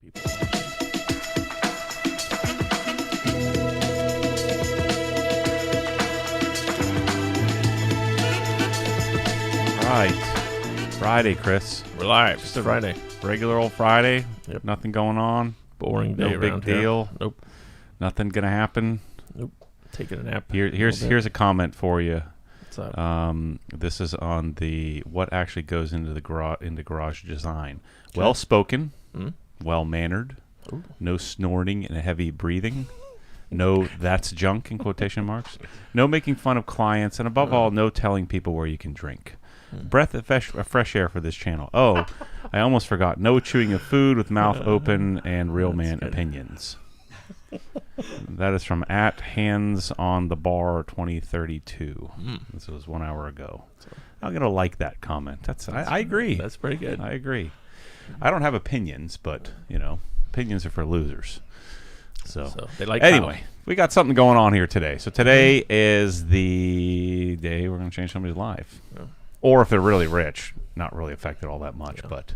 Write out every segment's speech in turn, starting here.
people. Right. Friday, Chris. We're live. Just It's Friday. Regular old Friday. Yep. Nothing going on. Boring day No big around here. deal. Nope. Nothing going to happen. Nope. Taking a nap. Here's a comment for you. What's up? This is on the what actually goes into the garage design. Okay. Well spoken, well mannered, no snorting and heavy breathing, no that's junk in quotation marks, no making fun of clients, and above all, no telling people where you can drink. Breath of fresh air for this channel. Oh, I almost forgot. No chewing of food with mouth open and real man opinions. That is from at Hands on the Bar 2032. This was 1 hour ago. I'm gonna like that comment. I agree. That's pretty good. I agree. I don't have opinions, but opinions are for losers. So they like anyway, we got something going on here today. So today is the day we're gonna change somebody's life. Yeah. Or if they're really rich, not really affected all that much, but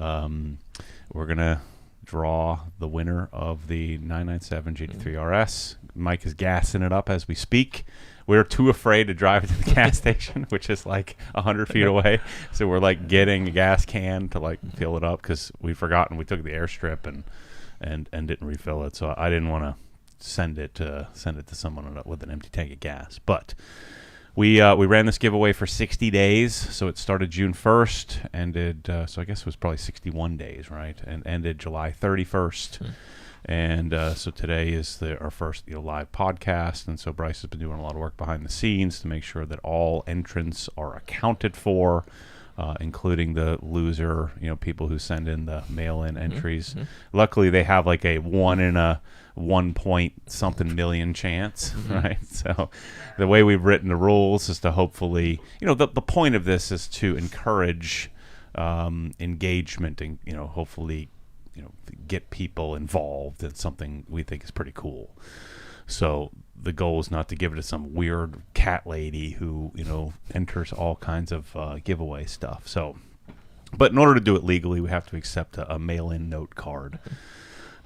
we're going to draw the winner of the 997 GT3 RS. Mike is gassing it up as we speak. We're too afraid to drive to the gas station, which is like 100 feet away. So we're like getting a gas can to like fill it up because we've forgotten we took the airstrip and didn't refill it. So I didn't want to send it to someone with an empty tank of gas. But we ran this giveaway for 60 days, so it started June 1st, ended, so I guess it was probably 61 days, right? And ended July 31st. And so today is our first live podcast, and so Bryce has been doing a lot of work behind the scenes to make sure that all entrants are accounted for, including the loser, people who send in the mail-in entries. Luckily, they have like a 1 in a 1 point something million chance, right? So the way we've written the rules is to hopefully, the point of this is to encourage engagement and, hopefully, get people involved in something we think is pretty cool. So the goal is not to give it to some weird cat lady who, enters all kinds of giveaway stuff. So, but in order to do it legally, we have to accept a mail-in note card.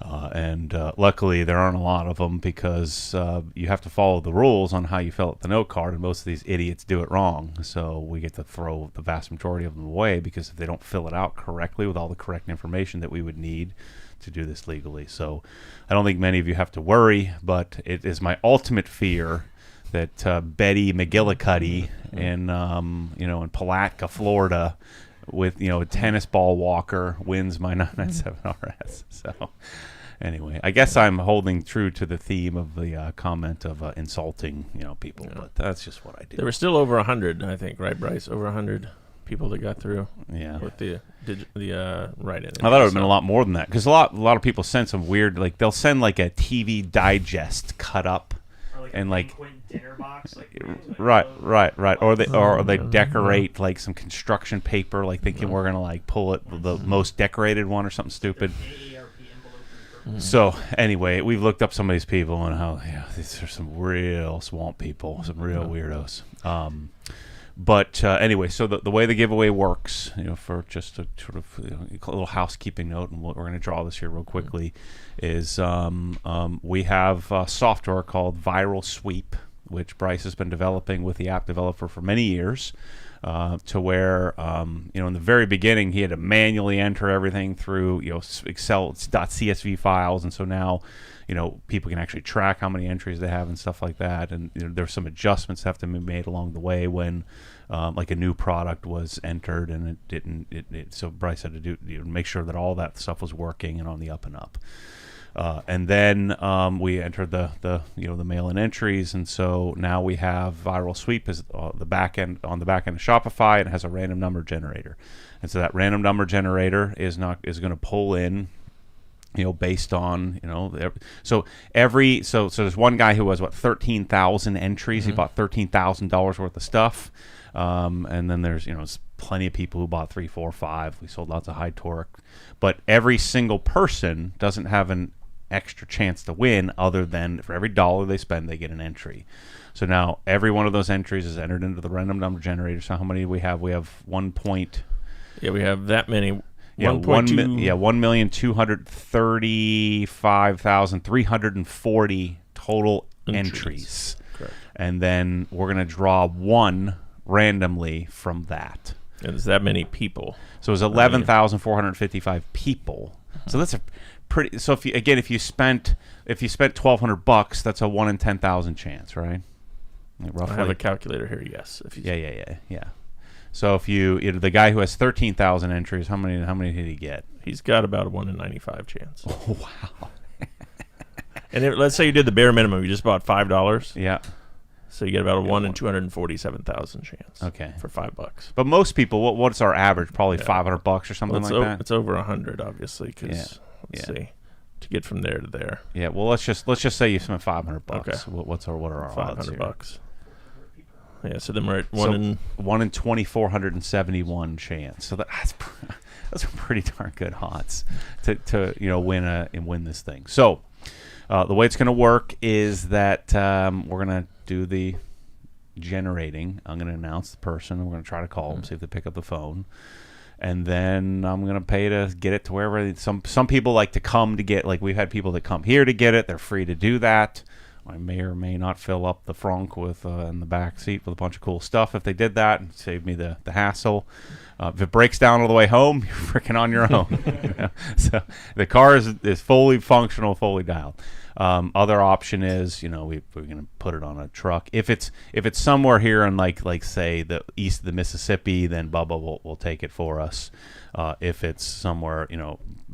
And luckily, there aren't a lot of them because you have to follow the rules on how you fill out the note card, and most of these idiots do it wrong. So we get to throw the vast majority of them away because if they don't fill it out correctly with all the correct information that we would need to do this legally. So I don't think many of you have to worry, but it is my ultimate fear that Betty McGillicuddy in Palatka, Florida, with a tennis ball walker wins my 997 RS. So anyway, I guess I'm holding true to the theme of the comment of insulting people, but that's just what I do. There were still over 100, I think, right, Bryce? Over 100 people that got through. Yeah. With the write-in. I thought it would have been a lot more than that because a lot of people send some weird, like they'll send like a TV digest cut up. Or like and a like banquet dinner box, right, or they decorate like some construction paper, like thinking we're gonna like pull it the most decorated one or something stupid. So anyway, we've looked up some of these people and how these are some real swamp people, some real weirdos. But anyway, so the way the giveaway works, for just a sort of a little housekeeping note, and we're going to draw this here real quickly, is we have software called Viral Sweep, which Bryce has been developing with the app developer for many years, to where in the very beginning he had to manually enter everything through Excel .csv files, and so now people can actually track how many entries they have and stuff like that. And there's some adjustments that have to be made along the way when like a new product was entered and it didn't. So Bryce had to do make sure that all that stuff was working and on the up and up. And then we entered the mail-in entries, and so now we have Viral Sweep as the back end of Shopify, and it has a random number generator. And so that random number generator is going to pull in, based on so there's one guy who has 13,000 entries. He bought $13,000 worth of stuff, and then there's plenty of people who bought 3, 4, 5. We sold lots of high torque, but every single person doesn't have an extra chance to win other than for every dollar they spend they get an entry. So now every one of those entries is entered into the random number generator. So how many do we have? We have 1 point. Yeah, we have that many. Yeah, 1.2. 1,235,340 total entries. Correct. And then we're going to draw one randomly from that. And there's that many people. So it was 11,455 people. So that's a pretty. So if you spent $1,200, that's a 1 in 10,000 chance, right? Like roughly. I have a calculator here. Yes. If you Yeah. So if the guy who has 13,000 entries, how many did he get? He's got about a 1 in 95 chance. Oh, wow. And let's say you did the bare minimum. You just bought $5. Yeah. So you get about a 1 in 247,000 chance. Okay. For $5. But most people, what's our average? Probably $500 or something like that. It's over 100, obviously. Because let's see, to get from there to there. Yeah. Well, let's just say you spent $500. Okay. What are our odds here? $500. Yeah. So then we're at 1 in 2,471 chance. So those are pretty darn good odds to win this thing. So the way it's going to work is that we're going to do the generating. I'm going to announce the person. We're going to try to call them, see if they pick up the phone, and then I'm going to pay to get it to wherever. Some people like to come to get. Like we've had people that come here to get it. They're free to do that. I may or may not fill up the frunk with in the back seat with a bunch of cool stuff. If they did that, and save me the hassle. If it breaks down all the way home, you're freaking on your own. So the car is fully functional, fully dialed. Other option is, we're going to put it on a truck. If it's somewhere here in like say the east of the Mississippi, then Bubba will take it for us. If it's somewhere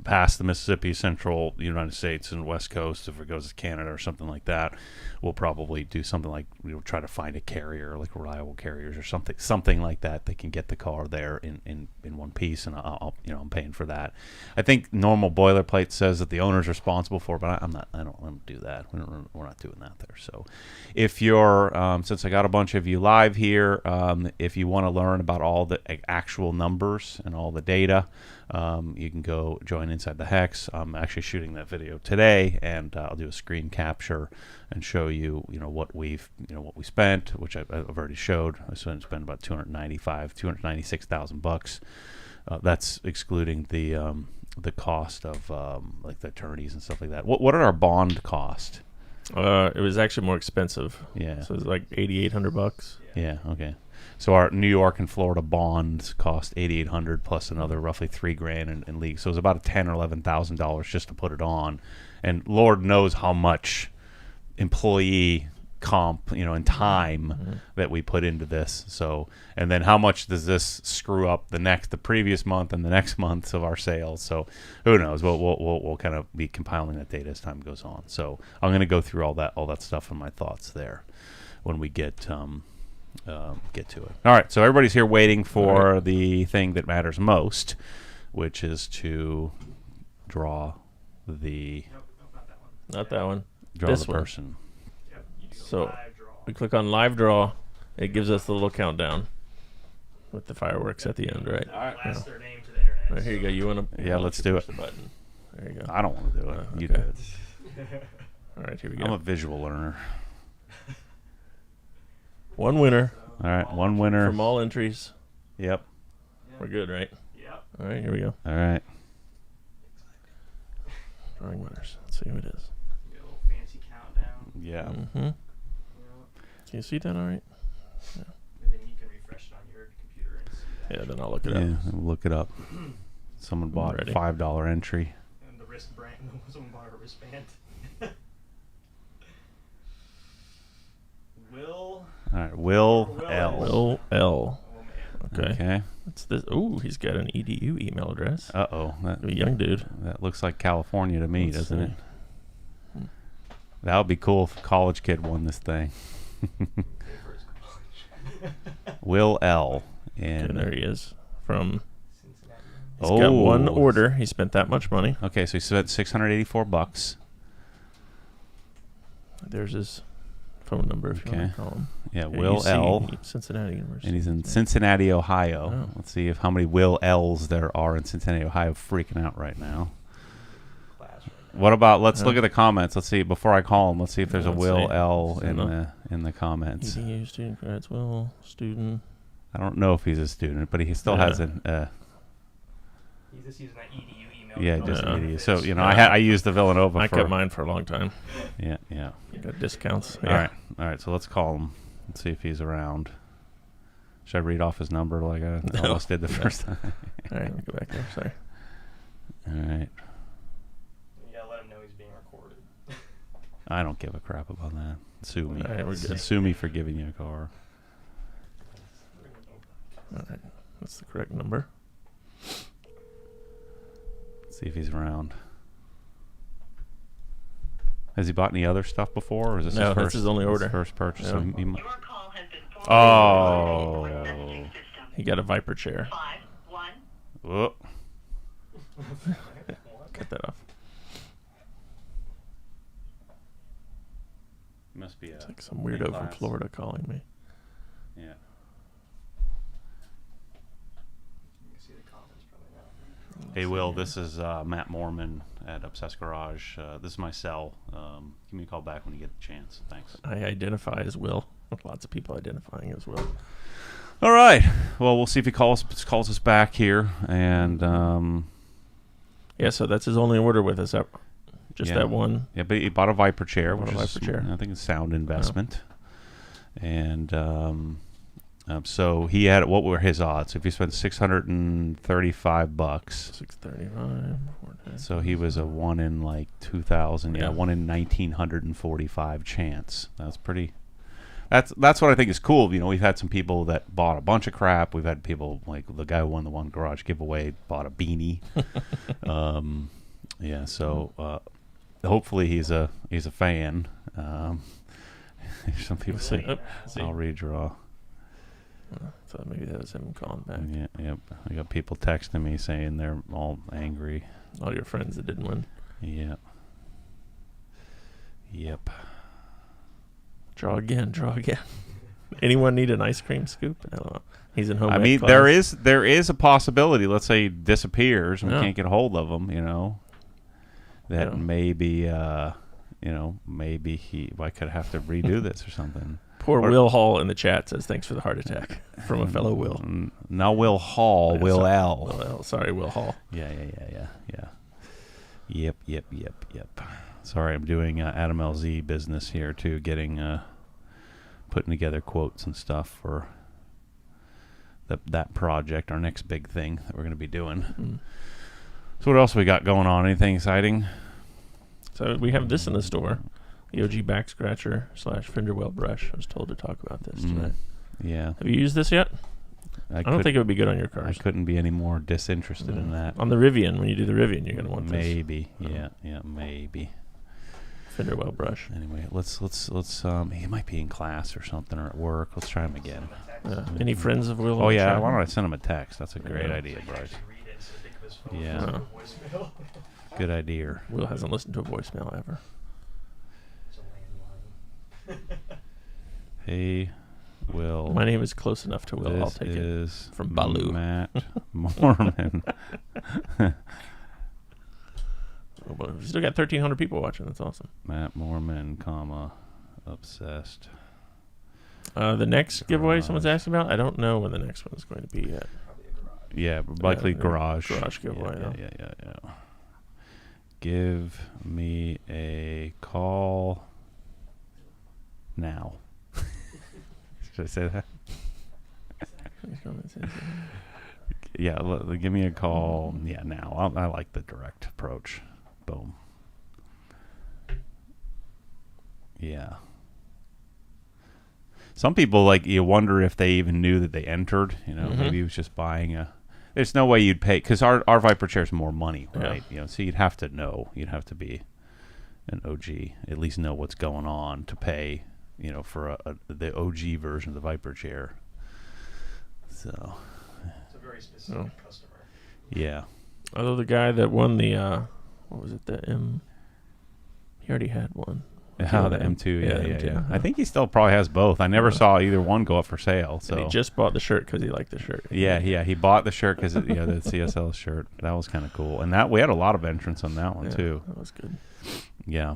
past the Mississippi, central United States and West Coast, if it goes to Canada or something like that, we'll probably do something like we'll try to find a carrier, like reliable carriers or something like that. They can get the car there in one piece, and I'm paying for that. I think normal boilerplate says that the owner's responsible for it, but I don't do that. We're not doing that there. So if you're since I got a bunch of you live here, if you want to learn about all the actual numbers and all the data, you can go join Inside the Hex. I'm actually shooting that video today, and I'll do a screen capture and show you what we spent, which I've already showed. I spent about $296,000. That's excluding the cost of like the attorneys and stuff like that. What did our bond cost? It was actually more expensive. Yeah. So it was like $8,800. Yeah. Okay. So our New York and Florida bonds cost $8,800 plus another roughly $3,000 in league. So it was about $10,000 or $11,000 just to put it on, and Lord knows how much employee comp and time that we put into this. So, and then how much does this screw up the previous month and the next months of our sales? So who knows? We'll kind of be compiling that data as time goes on. So I'm going to go through all that stuff and my thoughts there when we get to it. All right, so everybody's here waiting for the thing that matters most, which is to draw the not that one. Draw this the person. So we click on live draw. It gives us the little countdown with the fireworks at the end, right? All right. Blast their name to the internet. Right, here you go. You want to? Yeah, let's do it. The button. There you go. I don't want to do it. You okay. do it. All right, here we go. I'm a visual learner. One winner. All right, one winner from all entries. Yep. We're good, right? Yep. All right, here we go. All right. Drawing winners. Let's see who it is. Get a little fancy countdown. Yeah. Mm-hmm. Yeah. Can you see that all right? Yeah. And then you can refresh it on your computer and see that. Yeah, then I'll look it up. Yeah, look it up. Someone bought a $5 entry. And the wristband. Someone bought a wristband. All right, Will L. Will L. Oh, man. Okay. What's this? Oh, he's got an EDU email address. Uh-oh. A young dude. That looks like California to me, Let's doesn't see. it? That would be cool if a college kid won this thing. Will L. And there he is. From Cincinnati. he's got one order. He spent that much money. Okay, so he spent $684. There's his phone number if you want to call him. Yeah, Will L. Cincinnati University. And he's in Cincinnati, Ohio. Oh. Let's see how many Will L's there are in Cincinnati, Ohio, freaking out right now. What about, let's look at the comments. Let's see, before I call him, let's see if there's a Will L in the comments. EDU student credits, Will, student. I don't know if he's a student, but he still has an... He's just using that EDU email. Yeah, with all just the an idiot. So benefits. I used the Villanova. I for, kept mine for a long time. Yeah, yeah. Got discounts. Yeah. All right. So let's call him. Let's see if he's around. Should I read off his number like I almost did the first time? All right, let me go back there. Sorry. All right. You gotta let him know he's being recorded. I don't give a crap about that. Sue me. All right, we're good. Sue me for giving you a car. All right, that's the correct number. See if he's around. Has he bought any other stuff before, or is this No, his that's first? his only order. First purchase. Yeah. So he might, Your call has been forwarded oh. to the messaging system. He got a Viper chair. 5-1. Oh. Cut that off. Must be a. It's like some weirdo from class. Florida calling me. Yeah. You can see the comments probably now. Hey, Will, this is Matt Mormon at Obsessed Garage. This is my cell. Give me a call back when you get the chance. Thanks. I identify as Will. Lots of people identifying as Will. All right. Well, we'll see if he calls us back here. And, Yeah, so that's his only order with us. Just Yeah. that one. yeah, but he bought a Viper chair, Bought which a is, Viper chair. I think, a sound investment. And so he had, what were his odds? If he spent $635, $635. so he was a 1 in like 2,000, Yeah. 1 in 1,945 chance. That's pretty. That's what I think is cool. You know, we've had some people that bought a bunch of crap. We've had people like the guy who won the one garage giveaway bought a beanie. Yeah, so hopefully he's a fan. Some people say See. I'll redraw. So maybe that was him calling back. Yeah, yep. I got people texting me saying they're all angry. All your friends that didn't win. Yep. Yep. Draw again. Anyone need an ice cream scoop? I don't know. He's in home. I ec mean, class. there is a possibility. Let's say he disappears and we Yeah. can't get a hold of him. You know, that Yeah. maybe maybe I could have to redo this or something. Poor or- Will Hall in the chat says thanks for the heart attack from a fellow Will. Now Will Hall, Yeah, Will sorry, L. Will L. Sorry, Will Hall. Yeah. Yep. Sorry, I'm doing Adam LZ business here too, getting putting together quotes and stuff for that project, our next big thing that we're going to be doing. Mm. So what else we got going on? Anything exciting? So we have this in the store. The OG back scratcher / fender well brush. I was told to talk about this tonight. Yeah. Have you used this yet? I don't think it would be good on your I cars. couldn't be any more disinterested in that. On the Rivian, when you do the Rivian, you're going to want this. Maybe. Yeah, maybe. Fender well brush. Anyway, let's he might be in class or something or at work. Let's try him again. Any friends of Will? Oh in the yeah, chat? why don't I send him a text? That's a great Yeah. idea, Bryce. Actually read it instead of think of his phone Yeah. as a voicemail. Good idea. Will hasn't listened to a voicemail ever. It's a landline. Hey, Will. My name is close enough to Will. I'll This take it. is From Baloo. Matt Mormon. Oh, but we still got 1,300 people watching. That's awesome. Matt Mormon, comma, obsessed. The next giveaway Garage. someone's asking about, I don't know when the next one is going to be yet. Probably a garage. Yeah, likely Yeah, garage. garage giveaway, Yeah. Give me a call now. Should I say that? Yeah, give me a call. Yeah, now. I like the direct approach. Boom. Yeah. Some people, like, you wonder if they even knew that they entered. You know, Mhm. maybe he was just buying a. There's no way you'd pay, because our Viper chair is more money, Yeah. right? You know, so you'd have to know. You'd have to be an OG, at least know what's going on to pay. You know, for the OG version of the Viper chair. So, It's a very specific customer. yeah. Although the guy that won the, what was it, the M? He already had one. Oh, the M2, yeah. M2. I think he still probably has both. I never saw either one go up for sale. So And he just bought the shirt because he liked the shirt. yeah, he bought the shirt because the CSL shirt. That was kind of cool, and that we had a lot of entrants on that one Yeah, too. That was good. Yeah,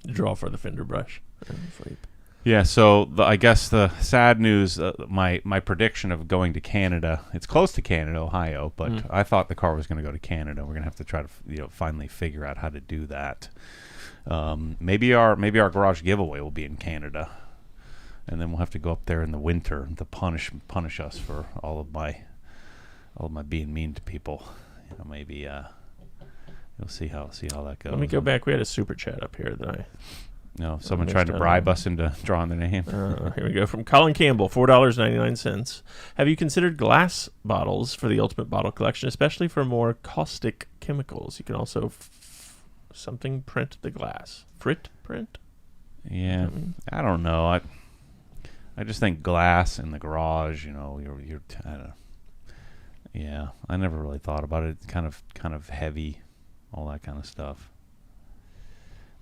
Draw for the fender brush. And sleep. Yeah, so I guess the sad news, my prediction of going to Canada, it's close to Canada, Ohio, but I thought the car was going to go to Canada. We're going to have to try to finally figure out how to do that. Maybe our garage giveaway will be in Canada, and then we'll have to go up there in the winter to punish us for all of my being mean to people. Maybe we'll see how that goes. Let me go back. We had a super chat up here that someone tried to bribe us into drawing their name. Here we go. From Colin Campbell, $4.99. Have you considered glass bottles for the Ultimate Bottle Collection, especially for more caustic chemicals? You can also something print the glass. Frit print? Yeah, I don't know. I just think glass in the garage. I don't know. Yeah, I never really thought about it. It's kind of heavy, all that kind of stuff.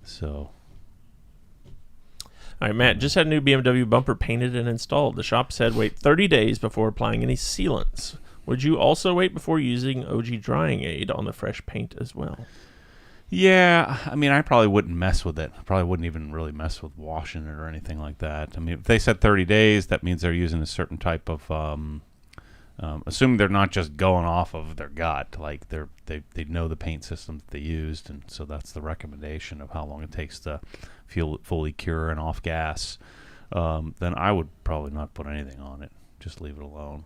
So. All right, Matt, just had a new BMW bumper painted and installed. The shop said wait 30 days before applying any sealants. Would you also wait before using OG Drying Aid on the fresh paint as well? Yeah, I probably wouldn't mess with it. I probably wouldn't even really mess with washing it or anything like that. If they said 30 days, that means they're using a certain type of, assuming they're not just going off of their gut, like they know the paint system that they used, and so that's the recommendation of how long it takes to fully cure and off gas. Then I would probably not put anything on it. Just leave it alone.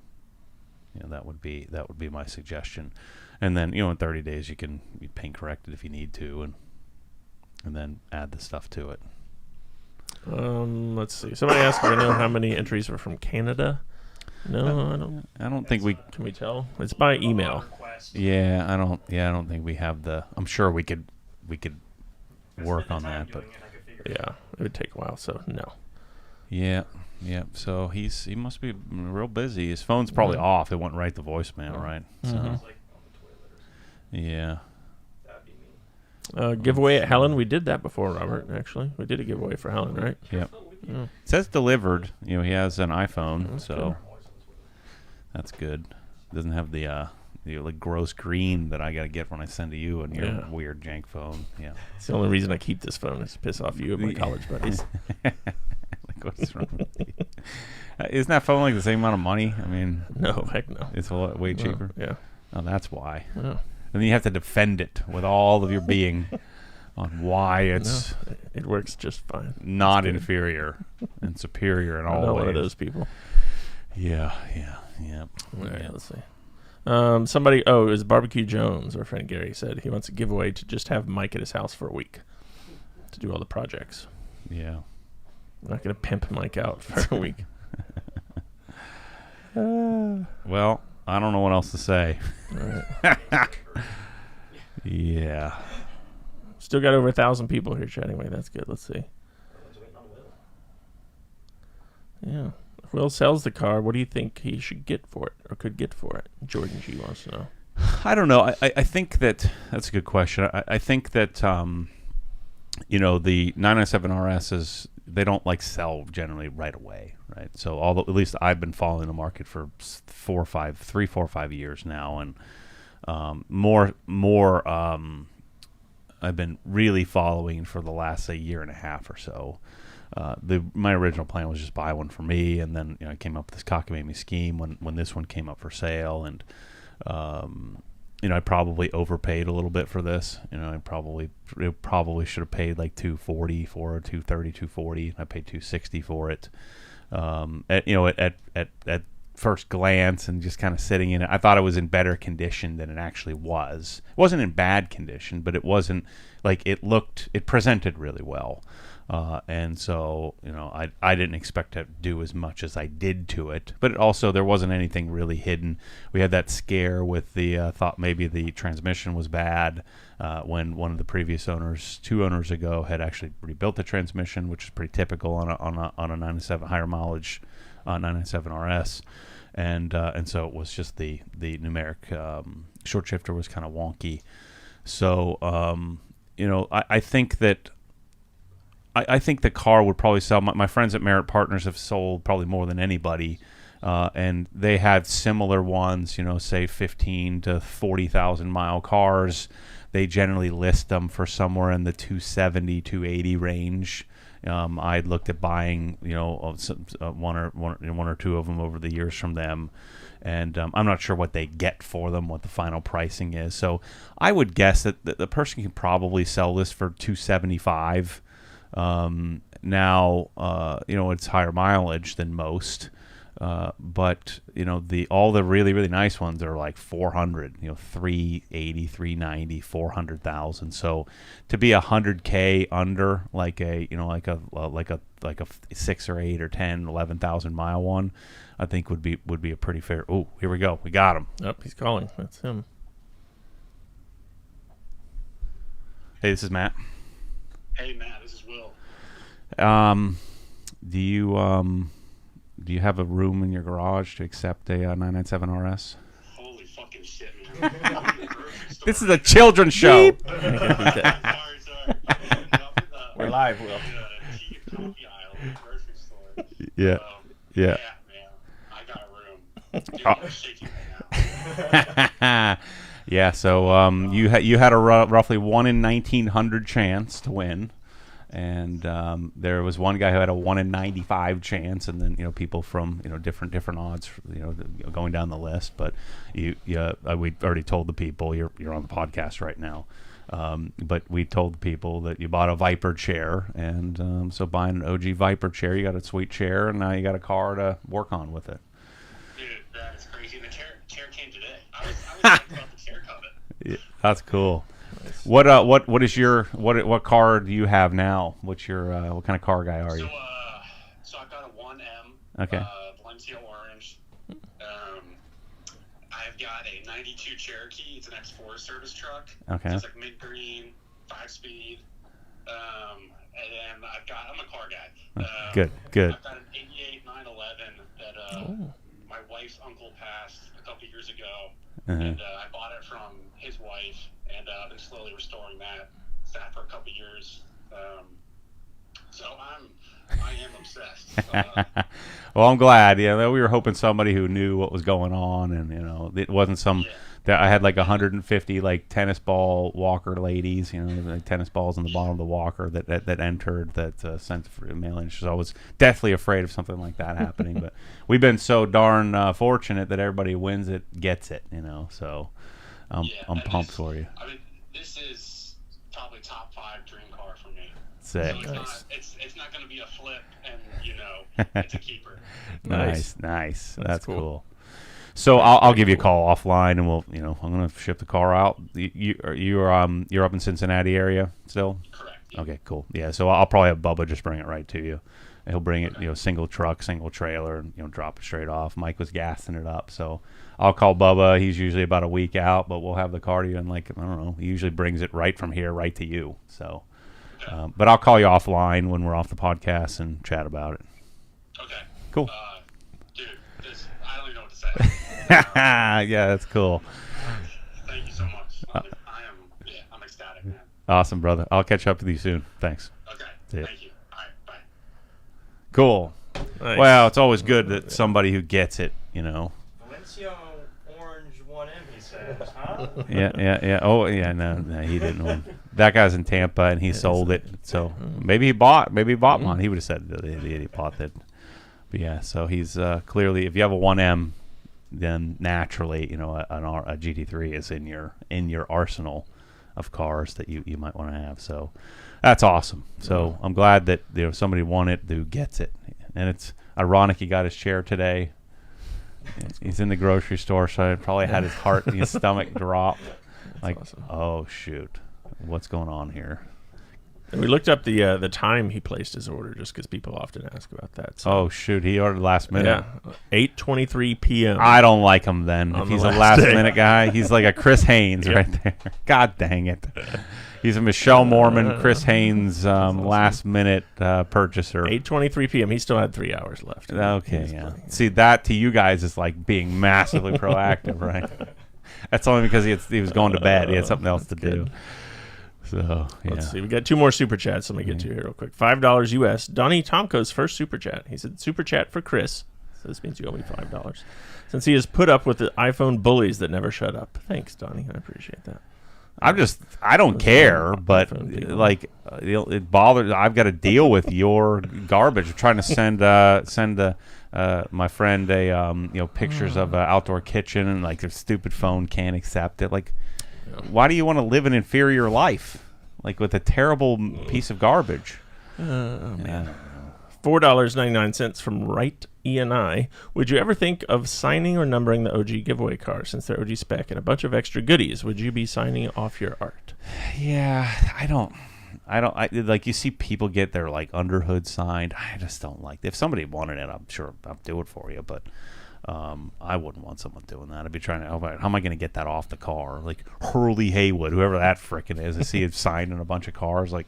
That would be my suggestion. And then in 30 days you can paint correct it if you need to, and then add the stuff to it. Let's see. Somebody asked if I know how many entries were from Canada. No, I don't. I don't think we. Can we tell? It's by email. Yeah, I don't think we have the. I'm sure we could work on that, but yeah, it would take a while. So no. Yeah. So he must be real busy. His phone's probably off. It went right to voicemail, right? So. Yeah. Giveaway at Helen. We did that before, Robert. Actually, we did a giveaway for Helen, right? Yep. It says delivered. He has an iPhone, so that's good. Doesn't have the like gross green that I gotta get when I send to you and your weird jank phone. Yeah. It's the only reason I keep this phone is to piss off you and my college buddies. Like, what's wrong with you? Isn't that phone like the same amount of money? No, heck no. It's a lot way cheaper. Yeah. Oh, that's why. Yeah. And then you have to defend it with all of your being on why it's it works just fine. Not inferior and superior in all ways. One of those people. Yeah. All right, let's see. Somebody, it was Barbecue Jones, our friend Gary, said he wants a giveaway to just have Mike at his house for a week to do all the projects. Yeah. I'm not going to pimp Mike out for a week. Well, I don't know what else to say. All right. Yeah. Still got over 1,000 people here chatting away. That's good. Let's see. Yeah. If Will sells the car, what do you think he should get for it or could get for it? Jordan G wants to know. I don't know. I think that's a good question. I think that, the 997 RSs, they don't sell generally right away, right? So at least I've been following the market for 4 or 5 years now, and more I've been really following for the last year and a half or so. My original plan was just buy one for me, and then I came up with this cockamamie scheme when this one came up for sale, and I probably overpaid a little bit for this. I probably should have paid $240 for it, $230, $240. I paid $260 for it. At first glance, and just kind of sitting in it, I thought it was in better condition than it actually was. It wasn't in bad condition, but it wasn't it presented really well. And so, I didn't expect to do as much as I did to it, but there wasn't anything really hidden. We had that scare with the thought maybe the transmission was bad when one of the previous owners, 2 owners ago, had actually rebuilt the transmission, which is pretty typical on a 997 higher mileage 997 RS, and so it was just the numeric short shifter was kind of wonky. So I think that. I think the car would probably sell. My friends at Merit Partners have sold probably more than anybody and they had similar ones, say 15 to 40,000 mile cars. They generally list them for somewhere in the 270, 280 range. I looked at buying, one or two of them over the years from them, and I'm not sure what they get for them, what the final pricing is. So I would guess that the person can probably sell this for $275. Now, it's higher mileage than most. But all the really, really nice ones are like 400, 380, 390, 400,000. So to be $100K under like a 6 or 8 or 10, 11,000 mile one, I think would be a pretty fair. Oh, here we go. We got him. Oh, he's calling. That's him. Hey, this is Matt. Hey, Matt, this is Will. Do you have a room in your garage to accept a 997 RS? Holy fucking shit, man. This is a children's show. Sorry. We're live, Will. Coffee aisle in the grocery store. Yeah. Yeah, man. I got a room. Dude, I'm shaking right now. Yeah, so you had a roughly 1 in 1,900 chance to win. And there was one guy who had a 1 in 95 chance, and then people from different odds, going down the list. But we already told the people you're on the podcast right now. But we told people that you bought a Viper chair, and so buying an OG Viper chair, you got a sweet chair, and now you got a car to work on with it. Dude, that is crazy. And the chair came today. I was thinking about the chair coming. Yeah, that's cool. What car do you have now? What's your what kind of car guy are you? So I've got a 1M. Okay. Valencia orange. I've got a 92 Cherokee. It's an X4 service truck. Okay. So it's like mid green, 5-speed. And then I'm a car guy. Good. I've got an 88 911 that my wife's uncle passed a couple years ago, and I bought it from his wife. And I've been slowly restoring that. Sat for a couple years. So I am obsessed. Well, I'm glad. We were hoping somebody who knew what was going on, and it wasn't some. That I had like 150 like tennis ball walker ladies, like tennis balls in the bottom of the walker that entered that sent for mail in. So I was deathly afraid of something like that happening. But we've been so darn fortunate that everybody who wins it gets it. So. I'm pumped for you. I mean, this is probably top 5 dream car for me. Sick. So it's not going to be a flip, and it's a keeper. Nice. That's cool. So I'll give you a call offline, and we'll I'm going to ship the car out. You're up in Cincinnati area still? Correct. Okay, cool. Yeah, so I'll probably have Bubba just bring it right to you. He'll bring it, single truck, single trailer, and drop it straight off. Mike was gassing it up, so I'll call Bubba. He's usually about a week out, but we'll have the car to you in I don't know. He usually brings it right from here, right to you. So, but I'll call you offline when we're off the podcast and chat about it. Okay. Cool. Dude, I don't even know what to say. Yeah, that's cool. Thank you so much. I'm ecstatic, man. Awesome, brother. I'll catch up with you soon. Thanks. Okay. See ya. Thank you. All right. Bye. Cool. Nice. Well, it's always good that somebody who gets it, Valencia orange 1M, he says, huh? Yeah. Oh, yeah. No, he didn't win. That guy's in Tampa, and he sold it. So maybe he bought one. He would have said the idiot he bought that. But yeah, so he's clearly, if you have a 1M, then naturally, a GT3 is in your arsenal of cars that you might want to have. So that's awesome. So I'm glad that somebody won it who gets it. And it's ironic he got his chair today. He's in the grocery store, so he probably had his heart and his stomach drop. Awesome. Oh shoot, what's going on here? And we looked up the time he placed his order, just because people often ask about that. So. Oh shoot, he ordered last minute. Yeah, 8:23 p.m. I don't like him then. If On he's the a last day. minute guy, he's like a Chris Haynes right there. God dang it. He's a Michelle Mormon, Chris Haynes last minute purchaser. 8:23 p.m. He still had 3 hours left. Okay, yeah. See, that to you guys is like being massively proactive, right? That's only because he was going to bed. He had something else to do. So, yeah. Let's see. We got 2 more super chats. Let me get to here real quick. $5 US. Donnie Tomko's first super chat. He said, super chat for Chris. So this means you owe me $5. Since he has put up with the iPhone bullies that never shut up. Thanks, Donnie. I appreciate that. I don't care, but iPhone people. like it bothers. I've got to deal with your garbage. I'm trying to send my friend a pictures of an outdoor kitchen, and like their stupid phone can't accept it. Like, why do you want to live an inferior life, like with a terrible piece of garbage? Oh man. $4.99 from Wright E&I. Would you ever think of signing or numbering the OG giveaway car since they're OG spec and a bunch of extra goodies? Would you be signing off your art? Yeah, I don't like, you see people get their like underhood signed. I just don't like it. If somebody wanted it, I'm sure I'll do it for you, but I wouldn't want someone doing that. I'd be trying to, how am I going to get that off the car? Like Hurley Haywood, whoever that frickin' is. I see it signed in a bunch of cars. Like,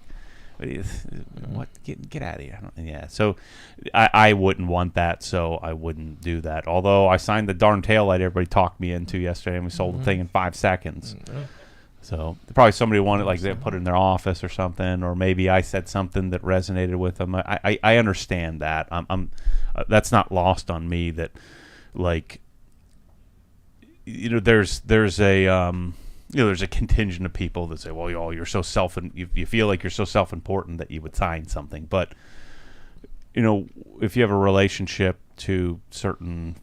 what? Get out of here. Yeah, so I wouldn't want that, so I wouldn't do that. Although I signed the darn taillight everybody talked me into yesterday, and we sold the thing in 5 seconds. So probably somebody wanted, like, they put it in their office or something, or maybe I said something that resonated with them. I understand that. That's not lost on me that, like, there's a contingent of people that say, well, you're so you feel like you're so self-important that you would sign something. But, if you have a relationship to certain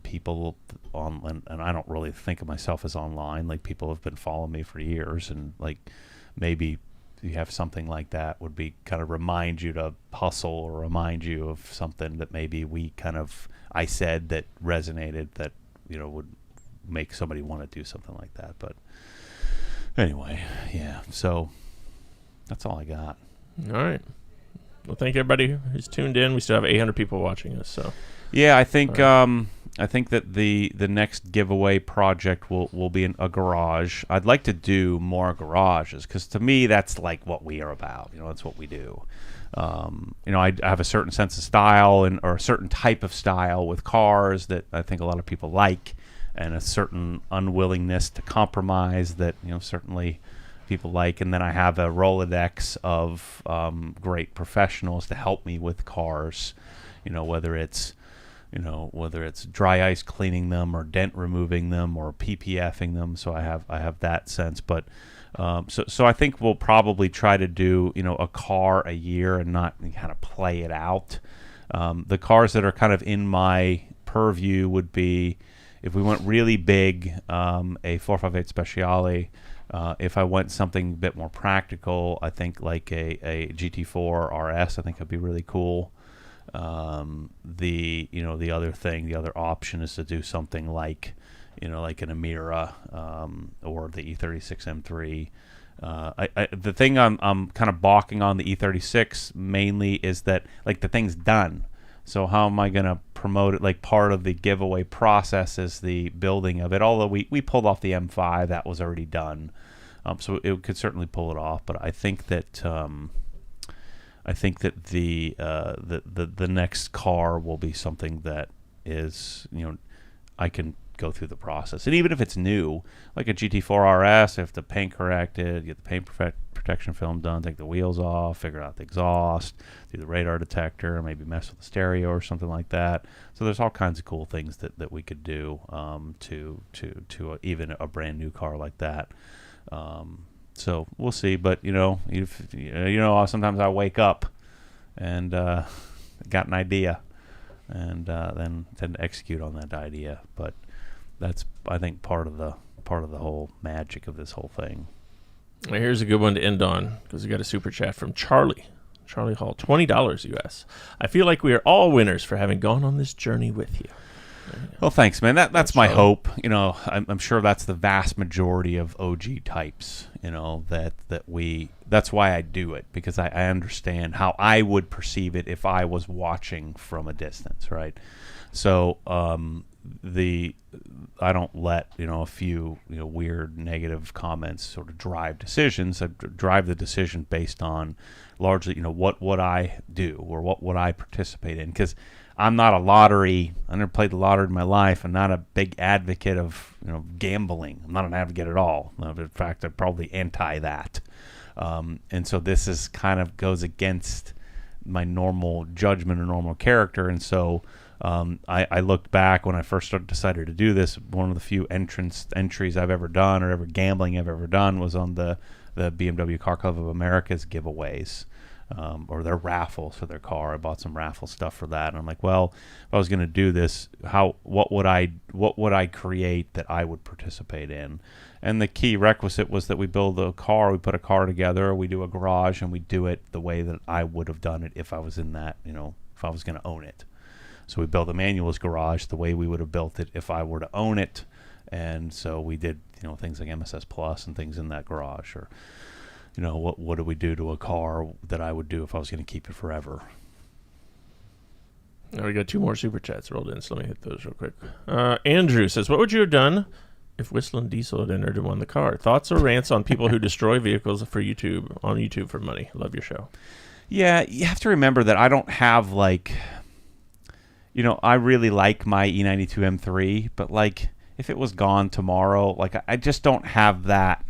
people and I don't really think of myself as online, like people have been following me for years, and like maybe you have something like that would be kind of remind you to hustle, or remind you of something that maybe I said that resonated, that, would make somebody want to do something like that. But anyway, yeah, so that's all I got. All right. Well, thank everybody who's tuned in. We still have 800 people watching us, so yeah, I think I think that the next giveaway project will be in a garage. I'd like to do more garages, because to me that's like what we are about. That's what we do. I have a certain sense of style or a certain type of style with cars that I think a lot of people like, and a certain unwillingness to compromise that certainly people like. And then I have a Rolodex of great professionals to help me with cars, whether it's dry ice cleaning them, or dent removing them, or PPFing them. So I have that sense. But so I think we'll probably try to do a car a year and not kind of play it out. The cars that are kind of in my purview would be, if we went really big, a 458 Speciale. If I went something a bit more practical, I think like a GT4 RS, I think would be really cool. The other option is to do something like like an Amira, or the E36 M3. The thing I'm kind of balking on the E36 mainly is that, like, the thing's done. So how am I going to promote it? Like, part of the giveaway process is the building of it. Although we pulled off the M5, that was already done. So it could certainly pull it off. But I think that the next car will be something that is, I can go through the process. And even if it's new, like a GT4 RS, if the paint corrected, get the paint protection film done, take the wheels off, figure out the exhaust, do the radar detector, maybe mess with the stereo or something like that. So there's all kinds of cool things that we could do to even a brand new car like that. So we'll see. But sometimes I wake up and got an idea, and then tend to execute on that idea. But that's, I think, part of the whole magic of this whole thing. Well, here's a good one to end on, because we got a super chat from Charlie Hall, $20 US. I feel like we are all winners for having gone on this journey with you. Well, thanks, man. That's my hope. I'm sure that's the vast majority of OG types. That's why I do it, because I understand how I would perceive it if I was watching from a distance, right? So I don't let a few weird negative comments sort of drive decisions. I drive the decision based on largely what I do, or what would I participate in, because I'm not a lottery. I never played the lottery in my life. I'm not a big advocate of gambling. I'm not an advocate at all. In fact, I'm probably anti that. And so this is kind of goes against my normal judgment or normal character. And so I looked back when I first decided to do this. One of the few entries I've ever done, or ever gambling I've ever done, was on the BMW Car Club of America's giveaways. Or their raffles for their car. I bought some raffle stuff for that, and I'm like, well, if I was going to do this, what would I create that I would participate in? And the key requisite was that we build a car, we put a car together, we do a garage, and we do it the way that I would have done it if I was in that, if I was going to own it. So we built a manual's garage the way we would have built it if I were to own it, and so we did, things like MSS Plus and things in that garage, or what do we do to a car that I would do if I was going to keep it forever? Now we got 2 more super chats rolled in, so let me hit those real quick. Andrew says, what would you have done if Whistling Diesel had entered and won the car? Thoughts or rants on people who destroy vehicles on YouTube for money? Love your show. Yeah, you have to remember that I don't have I really like my E92 M3, but if it was gone tomorrow, I just don't have that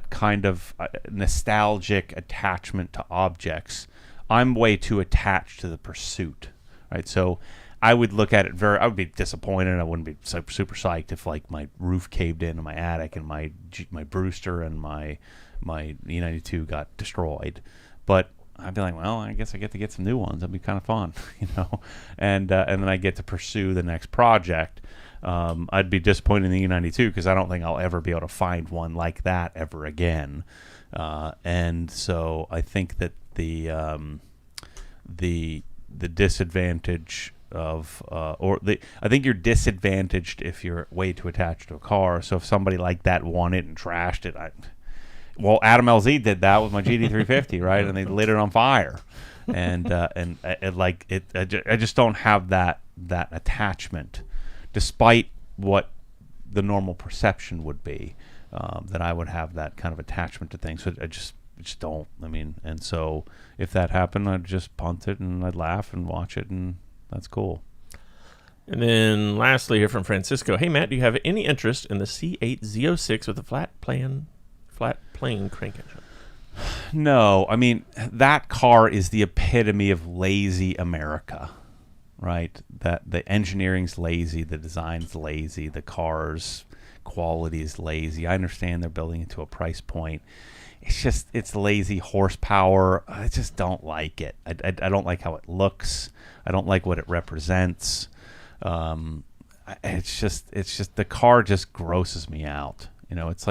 kind of nostalgic attachment to objects. I'm way too attached to the pursuit, right? So I would look at it I would be disappointed. I wouldn't be super psyched if my roof caved in my attic and my Brewster and my E92 got destroyed. But I'd be like, well, I guess I get to get some new ones. That'd be kind of fun, and then I get to pursue the next project. I'd be disappointed in the E92 because I don't think I'll ever be able to find one like that ever again. And so I think that the disadvantage of I think you're disadvantaged if you're way too attached to a car. So if somebody like that won it and trashed it, Adam LZ did that with my GT350, right? And they lit it on fire, and I just don't have that attachment. Despite what the normal perception would be, that I would have that kind of attachment to things. So I just don't. And so if that happened, I'd just punt it and I'd laugh and watch it, and that's cool. And then lastly here from Francisco, hey Matt, do you have any interest in the C8 Z06 with a flat plane crank engine? No, that car is the epitome of lazy America. Right, that the engineering's lazy, the design's lazy, the car's quality is lazy. I understand they're building it to a price point. It's lazy horsepower. I just don't like it. I don't like how it looks. I don't like what it represents. It's just the car just grosses me out. It's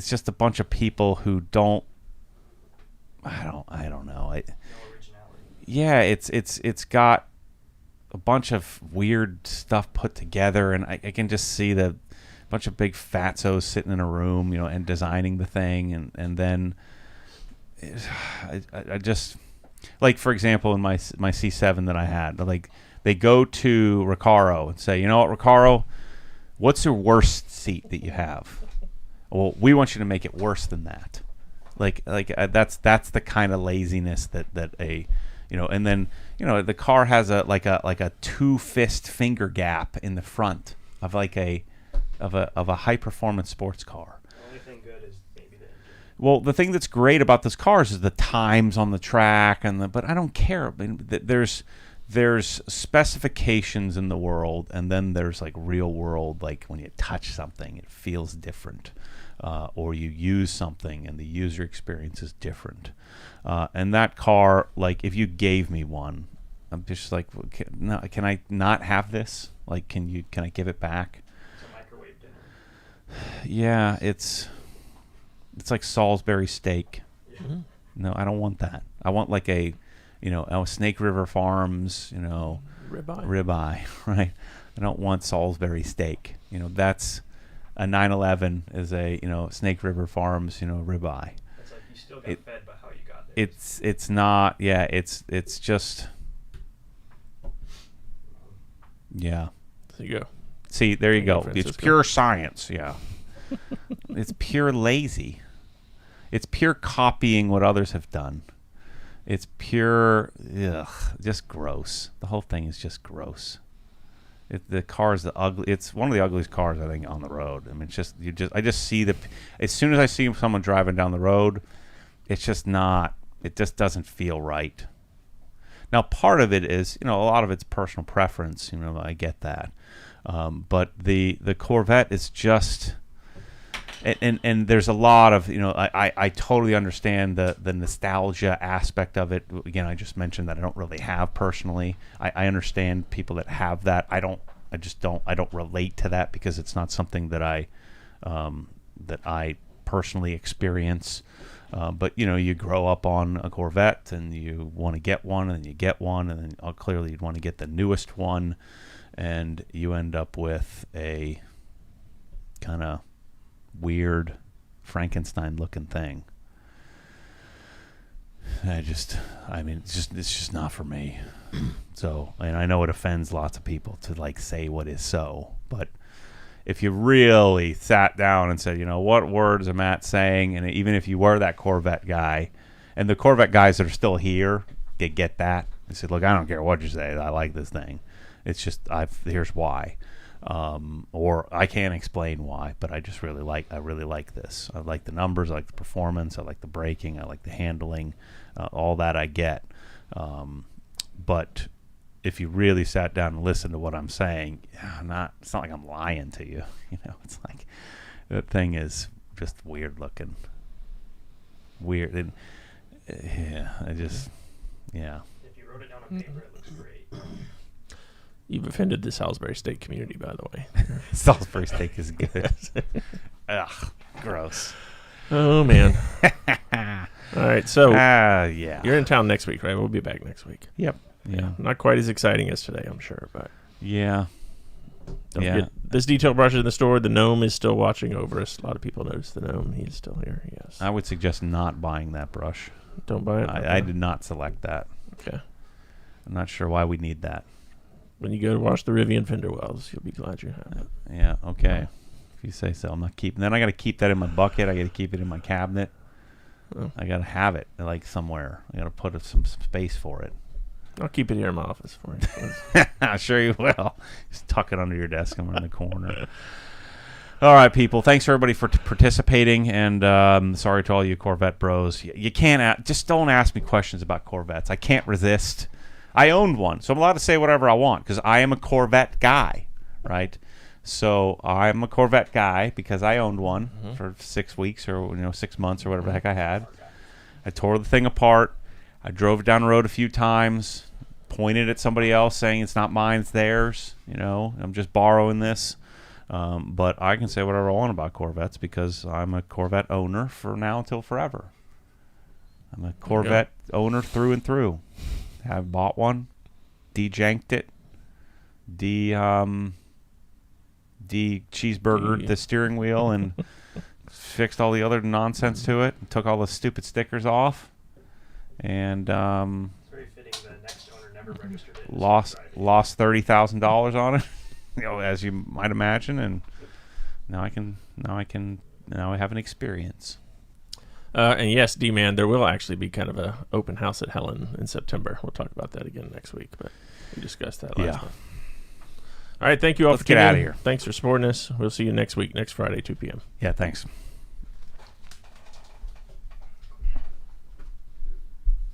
just a bunch of people who don't. I don't know. Yeah, it's got a bunch of weird stuff put together, and I can just see the bunch of big fatzos sitting in a room, and designing the thing, and then I just for example, in my C7 that I had, they go to Recaro and say, Recaro, what's your worst seat that you have? Well, we want you to make it worse than that. That's the kind of laziness that a and then the car has a 2-fist finger gap in the front of a high performance sports car. The only thing good is maybe the engine. Well, the thing that's great about those cars is the times on the track, but I don't care. There's specifications in the world, and then there's real world, when you touch something, it feels different. Or you use something and the user experience is different. And that car, if you gave me one, I'm just can I not have this? Can I give it back? It's a microwave dinner. Yeah, it's like Salisbury steak. Yeah. No, I don't want that. I want a Snake River Farms, ribeye, right? I don't want Salisbury steak. That's a 911 is a Snake River Farms ribeye. It's you still got fed by how you got there. It's not. Yeah, it's just. Yeah. There you go. See, there you go. Francisco. It's pure science. Yeah. It's pure lazy. It's pure copying what others have done. It's pure, just gross. The whole thing is just gross. The car is the ugly. It's one of the ugliest cars I think on the road. It's just I just see as soon as I see someone driving down the road, it's just not. It just doesn't feel right. Now, part of it is, a lot of it's personal preference. I get that. But the Corvette is just, and there's a lot of, I totally understand the nostalgia aspect of it. Again, I just mentioned that I don't really have personally. I understand people that have that. I don't relate to that because it's not something that I personally experience. But you grow up on a Corvette and you want to get one, and then you get one, and then clearly you'd want to get the newest one, and you end up with a kind of weird Frankenstein looking thing. It's just not for me. So, and I know it offends lots of people to say what is so, but if you really sat down and said, what words am Matt saying, and even if you were that Corvette guy, and the Corvette guys that are still here, they get that. They said, look, I don't care what you say, I like this thing. It's just, here's why. Or I can't explain why, but I really like this. I like the numbers, I like the performance, I like the braking, I like the handling, all that I get. But if you really sat down and listened to what I'm saying, it's not like I'm lying to you. It's like that thing is just weird looking. Weird. And, yeah. If you wrote it down on paper, it looks great. You've offended the Salisbury steak community, by the way. Salisbury steak is good. Ugh, gross. Oh, man. All right, so yeah. you're in town next week, right? We'll be back next week. Yep. Yeah. Not quite as exciting as today, I'm sure, but yeah. don't forget, this detail brush is in the store. The gnome is still watching over us. A lot of people notice the gnome. He's still here, yes. I would suggest not buying that brush. Don't buy it? I did not select that. Okay. I'm not sure why we need that. When you go to wash the Rivian fender wells, you'll be glad you have it. Yeah, okay. If you say so. I'm not keeping. Then I got to keep that in my bucket. I got to keep it in my cabinet. Oh. I got to have it somewhere. I got to put some space for it. I'll keep it here in my office for you. Sure you will. Just tuck it under your desk. I'm in the corner. All right, people. Thanks everybody for participating, and sorry to all you Corvette bros. You can't just don't ask me questions about Corvettes. I can't resist. I owned one, so I'm allowed to say whatever I want because I am a Corvette guy, right? So I'm a Corvette guy because I owned one for 6 weeks or 6 months or whatever the heck I had. I tore the thing apart. I drove it down the road a few times, pointed at somebody else saying it's not mine, it's theirs. I'm just borrowing this. But I can say whatever I want about Corvettes because I'm a Corvette owner for now until forever. I'm a Corvette owner through and through. I've bought one, de-janked it, de-cheeseburgered the steering wheel and fixed all the other nonsense to it, and took all the stupid stickers off, and It's very fitting the next owner never registered it. lost $30,000 on it, as you might imagine, and now I have an experience. And yes, D-Man, there will actually be kind of a open house at Helen in September. We'll talk about that again next week, but we discussed that last time. All right, thank you all Let's for get tuning out of in. here. Thanks for supporting us. We'll see you next week, next Friday, 2 p.m. Yeah, thanks.